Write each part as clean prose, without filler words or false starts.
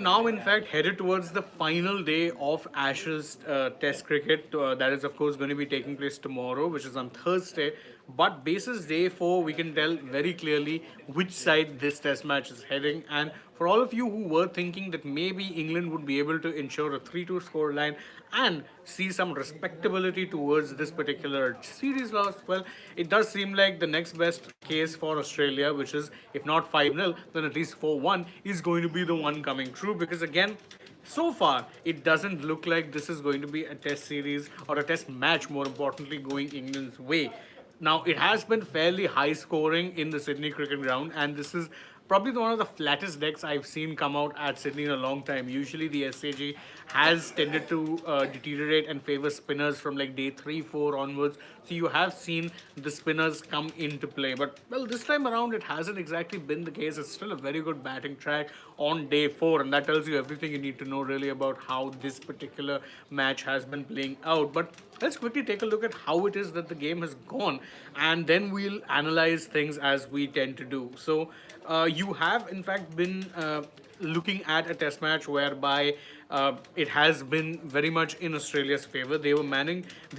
Now, in fact, headed towards the final day of Ashes Test cricket. That is, of course, going to be taking place tomorrow, which is on Thursday. But basis day four, we can tell very clearly which side this Test match is heading. And for all of you who were thinking that maybe England would be able to ensure a 3-2 scoreline and see some respectability towards this particular series loss, well, it does seem like the next best case for Australia, which is if not 5-0, then at least 4-1, is going to be the one coming true. Because again, so far, it doesn't look like this is going to be a test series or a test match, more importantly, going England's way. Now, it has been fairly high scoring in the Sydney Cricket Ground, and this is probably one of the flattest decks I've seen come out at Sydney in a long time. Usually, the SAG has tended to deteriorate and favor spinners from like day 3, 4 onwards. So, you have seen the spinners come into play. But, well, this time around, it hasn't exactly been the case. It's still a very good batting track on day 4, and that tells you everything you need to know really about how this particular match has been playing out. But let's quickly take a look at how it is that the game has gone, and then we'll analyze things as we tend to do. So, you have in fact been looking at a test match whereby it has been very much in Australia's favor. They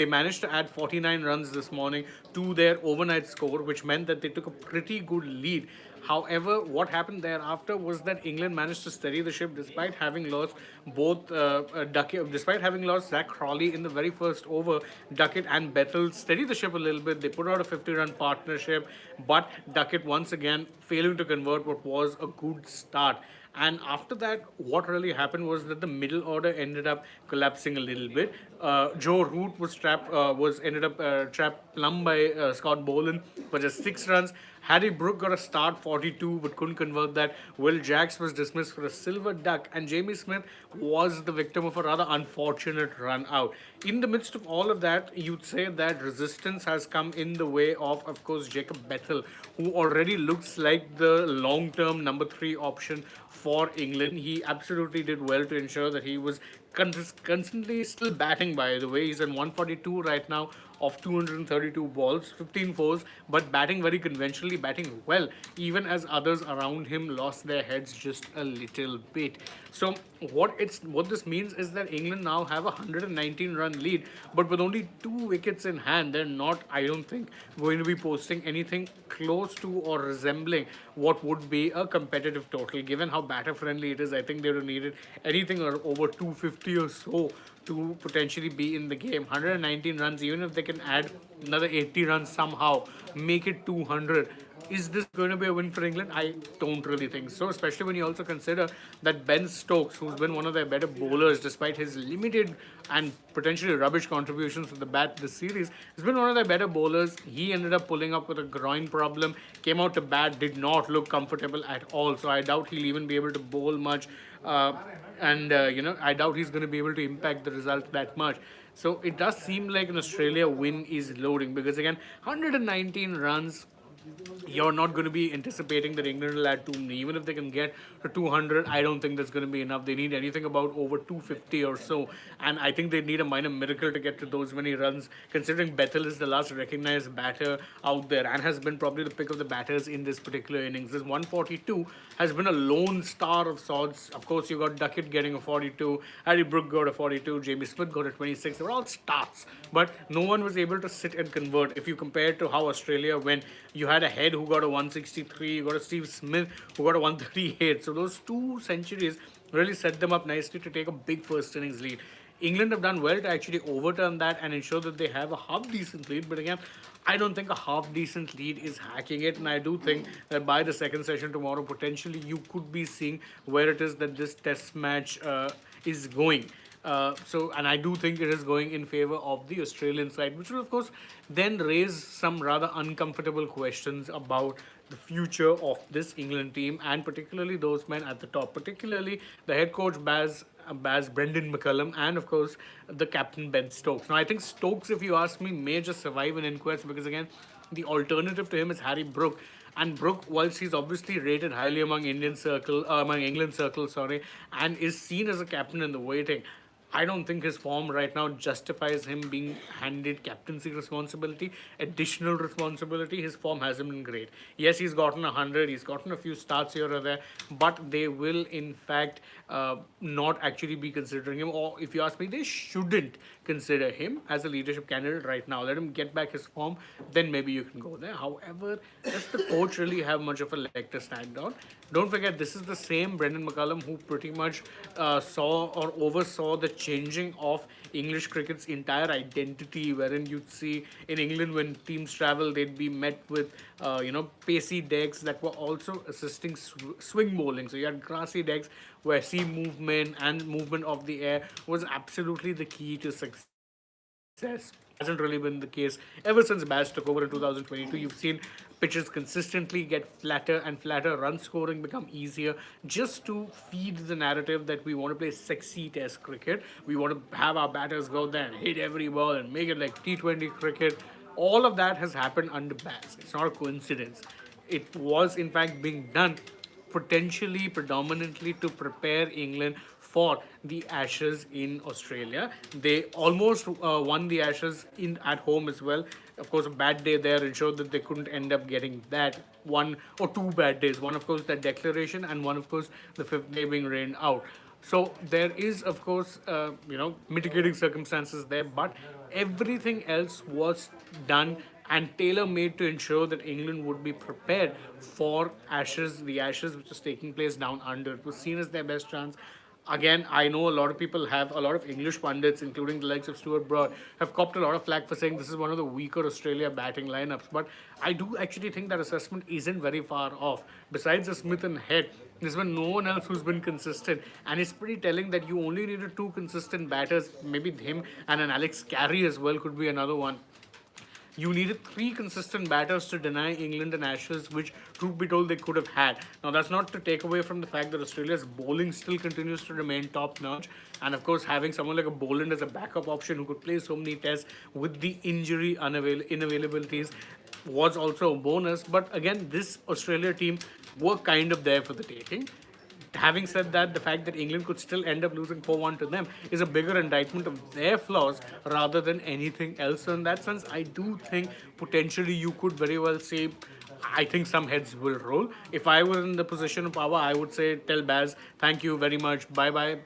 managed to add 49 runs this morning to their overnight score, which meant that they took a pretty good lead. However, what happened thereafter was that England managed to steady the ship despite having lost despite having lost Zach Crawley in the very first over. Duckett and Bethel steadied the ship a little bit. They put out a 50-run partnership, but Duckett once again failing to convert what was a good start. And after that, what really happened was that the middle order ended up collapsing a little bit. Joe Root was ended up trapped plumb by Scott Boland for just 6 runs. Harry Brook got a start 42 but couldn't convert that. Will Jacks was dismissed for a silver duck, and Jamie Smith was the victim of a rather unfortunate run out. In the midst of all of that, you'd say that resistance has come in the way of course, Jacob Bethel, who already looks like the long term number 3 option for England. He absolutely did well to ensure that he was constantly still batting, by the way. He's on 142 right now of 232 balls, 15 fours, but batting very conventionally, batting well, even as others around him lost their heads just a little bit. So what this means is that England now have a 119-run lead, but with only 2 wickets in hand, they're not, I don't think, going to be posting anything close to or resembling what would be a competitive total. Given how batter friendly it is, I think they would have needed anything over 250 or so to potentially be in the game. 119 runs, even if they can add another 80 runs somehow, make it 200. Is this going to be a win for England? I don't really think so, especially when you also consider that Ben Stokes, who's been one of their better bowlers despite his limited and potentially rubbish contributions to the bat this series, has been one of their better bowlers. He ended up pulling up with a groin problem, came out to bat, did not look comfortable at all. So I doubt he'll even be able to bowl much. I doubt he's going to be able to impact the result that much. So it does seem like an Australia win is loading, because again, 119 runs, you're not going to be anticipating that England will add 2. Even if they can get to 200, I don't think that's going to be enough. They need anything about over 250 or so, and I think they need a minor miracle to get to those many runs, considering Bethel is the last recognized batter out there and has been probably the pick of the batters in this particular innings. This 142 has been a lone star of sorts. Of course, you got Duckett getting a 42, Harry Brook got a 42, Jamie Smith got a 26. They were all starts, but no one was able to sit and convert. If you compare it to how Australia went, you had a Head who got a 163, you got a Steve Smith who got a 138. So those 2 centuries really set them up nicely to take a big first innings lead. England have done well to actually overturn that and ensure that they have a half decent lead. But again, I don't think a half decent lead is hacking it, and I do think that by the second session tomorrow, potentially you could be seeing where it is that this test match is going. And I do think it is going in favor of the Australian side, which will, of course, then raise some rather uncomfortable questions about the future of this England team, and particularly those men at the top, particularly the head coach Baz Brendan McCullum, and of course the captain Ben Stokes. Now, I think Stokes, if you ask me, may just survive an inquest, because again, the alternative to him is Harry Brook. And Brook, whilst he's obviously rated highly among England circle, sorry, and is seen as a captain in the waiting, I don't think his form right now justifies him being handed captaincy responsibility, additional responsibility. His form hasn't been great. Yes, he's gotten 100, he's gotten a few starts here or there, but they will, in fact, not actually be considering him. Or if you ask me, they shouldn't consider him as a leadership candidate right now. Let him get back his form, then maybe you can go there. However, does the coach really have much of a leg to stand on? Don't forget, this is the same Brendan McCullum who pretty much saw or oversaw the changing of English cricket's entire identity, wherein you'd see in England when teams travel, they'd be met with pacey decks that were also assisting swing bowling. So you had grassy decks where seam movement and movement of the air was absolutely the key to success. Hasn't really been the case ever since Baz took over in 2022. You've seen pitches consistently get flatter and flatter, run scoring become easier, just to feed the narrative that we want to play sexy test cricket. We want to have our batters go there and hit every ball and make it like T20 cricket. All of that has happened under Baz. It's not a coincidence. It was, in fact, being done potentially predominantly to prepare England for the Ashes in Australia. They almost won the Ashes in at home as well. Of course, a bad day there ensured that they couldn't end up getting that one or two bad days. One, of course, that declaration, and one, of course, the fifth day being rained out. So there is, of course, mitigating circumstances there, but everything else was done and tailor-made to ensure that England would be prepared for the Ashes which is taking place down under. It was seen as their best chance. Again, I know a lot of people have, a lot of English pundits, including the likes of Stuart Broad, have copped a lot of flack for saying this is one of the weaker Australia batting lineups. But I do actually think that assessment isn't very far off. Besides the Smith and Head, there's been no one else who's been consistent. And it's pretty telling that you only needed two consistent batters, maybe him and an Alex Carey as well could be another one. You needed three consistent batters to deny England an Ashes, which, truth be told, they could have had. Now, that's not to take away from the fact that Australia's bowling still continues to remain top notch. And of course, having someone like a Boland as a backup option who could play so many tests with the injury inavailabilities was also a bonus. But again, this Australia team were kind of there for the taking. Having said that, the fact that England could still end up losing 4-1 to them is a bigger indictment of their flaws rather than anything else. So in that sense, I do think potentially you could very well say, I think some heads will roll. If I were in the position of power, I would say, tell Baz, thank you very much, bye-bye,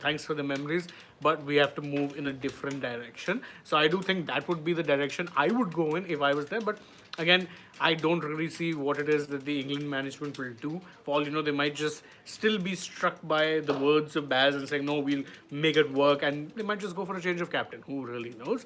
thanks for the memories, but we have to move in a different direction. So I do think that would be the direction I would go in if I was there. But again, I don't really see what it is that the England management will do. For all you know, they might just still be struck by the words of Baz and saying, no, we'll make it work. And they might just go for a change of captain. Who really knows?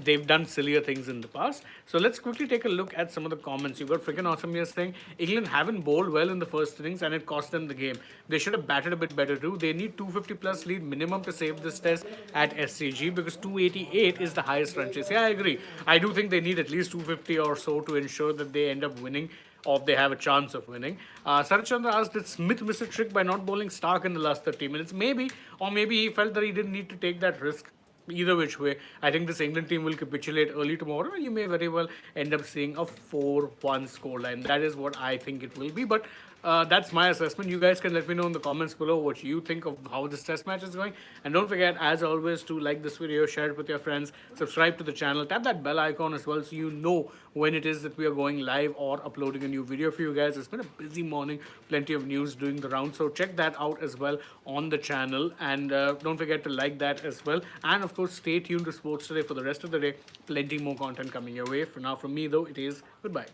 They've done sillier things in the past. So let's quickly take a look at some of the comments. You've got freaking awesome here saying, England haven't bowled well in the first innings and it cost them the game. They should have batted a bit better too. They need 250 plus lead minimum to save this test at SCG because 288 is the highest run chase. Yeah, I agree. I do think they need at least 250 or so to ensure that they end up winning, or they have a chance of winning. Sarat Chandra asked, did Smith miss a trick by not bowling Stark in the last 30 minutes? Maybe, or maybe he felt that he didn't need to take that risk. Either which way, I think this England team will capitulate early tomorrow and you may very well end up seeing a 4-1 scoreline. That is what I think it will be. But that's my assessment. You guys can let me know in the comments below what you think of how this test match is going. And don't forget, as always, to like this video, share it with your friends, subscribe to the channel, tap that bell icon as well so you know when it is that we are going live or uploading a new video for you guys. It's been a busy morning, plenty of news doing the round, so check that out as well on the channel. And don't forget to like that as well. And of course, stay tuned to Sports Today for the rest of the day. Plenty more content coming your way. For now, from me though, it is goodbye.